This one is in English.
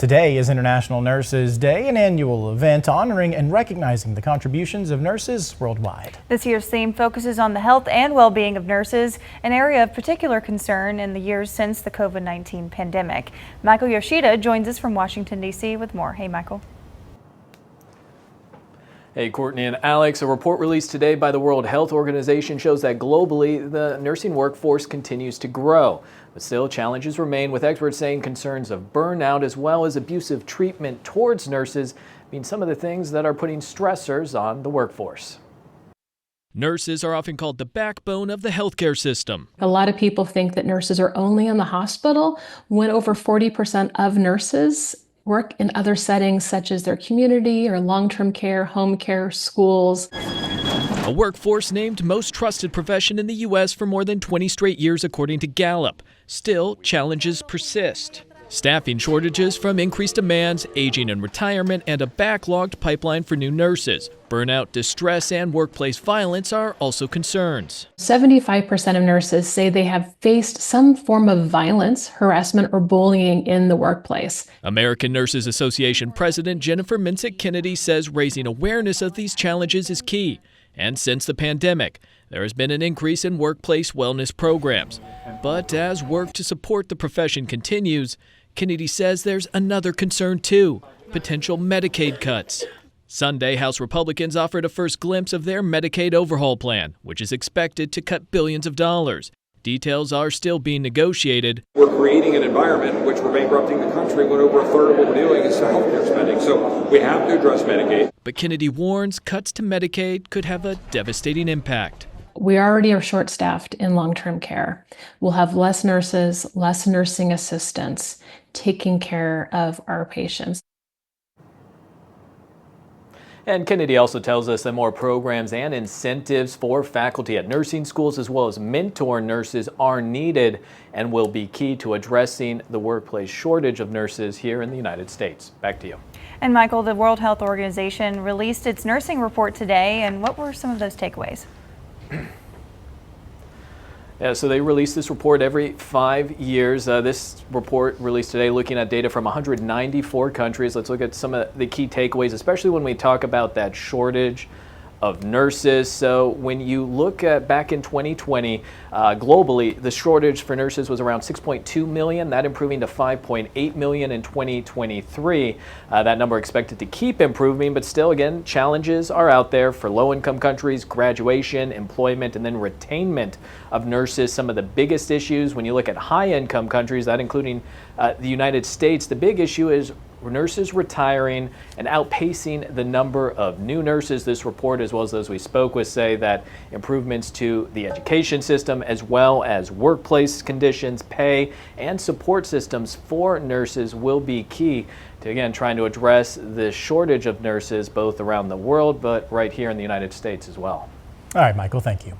Today is International Nurses Day, an annual event honoring and recognizing the contributions of nurses worldwide. This year's theme focuses on the health and well-being of nurses, an area of particular concern in the years since the COVID-19 pandemic. Michael Yoshida joins us from Washington, D.C. with more. Hey, Michael. Hey, Courtney and Alex. A report released today by the World Health Organization shows that globally, the nursing workforce continues to grow. But still, challenges remain, with experts saying concerns of burnout as well as abusive treatment towards nurses mean some of the things that are putting stressors on the workforce. Nurses are often called the backbone of the healthcare system. A lot of people think that nurses are only in the hospital, when over 40% of nurses work in other settings such as their community or long-term care, home care, schools. A workforce named most trusted profession in the U.S. for more than 20 straight years, according to Gallup. Still, challenges persist. Staffing shortages from increased demands, aging and retirement, and a backlogged pipeline for new nurses. Burnout, distress, and workplace violence are also concerns. 75% of nurses say they have faced some form of violence, harassment, or bullying in the workplace. American Nurses Association President Jennifer Minsick Kennedy says raising awareness of these challenges is key. And since the pandemic, there has been an increase in workplace wellness programs. But as work to support the profession continues, Kennedy says there's another concern too: potential Medicaid cuts. Sunday, House Republicans offered a first glimpse of their Medicaid overhaul plan, which is expected to cut billions of dollars. Details are still being negotiated. We're creating an environment in which we're bankrupting the country when over a third of what we're doing is healthcare spending. So we have to address Medicaid. But Kennedy warns cuts to Medicaid could have a devastating impact. We already are short-staffed in long-term care. We'll have less nurses, less nursing assistants taking care of our patients. And Kennedy also tells us that more programs and incentives for faculty at nursing schools as well as mentor nurses are needed and will be key to addressing the workplace shortage of nurses here in the United States. Back to you. And Michael, the World Health Organization released its nursing report today, and what were some of those takeaways? Yeah, so they release this report every 5 years. This report released today looking at data from 194 countries. Let's look at some of the key takeaways, especially when we talk about that shortage of nurses. So when you look at back in 2020, globally, the shortage for nurses was around 6.2 million, that improving to 5.8 million in 2023. That number expected to keep improving, but still, again, challenges are out there for low-income countries: graduation, employment, and then retainment of nurses. Some of the biggest issues when you look at high-income countries, that including the United States, the big issue is nurses retiring and outpacing the number of new nurses. This report, as well as those we spoke with, say that improvements to the education system as well as workplace conditions, pay, and support systems for nurses will be key to, again, trying to address the shortage of nurses both around the world but right here in the United States as well. All right, Michael, thank you.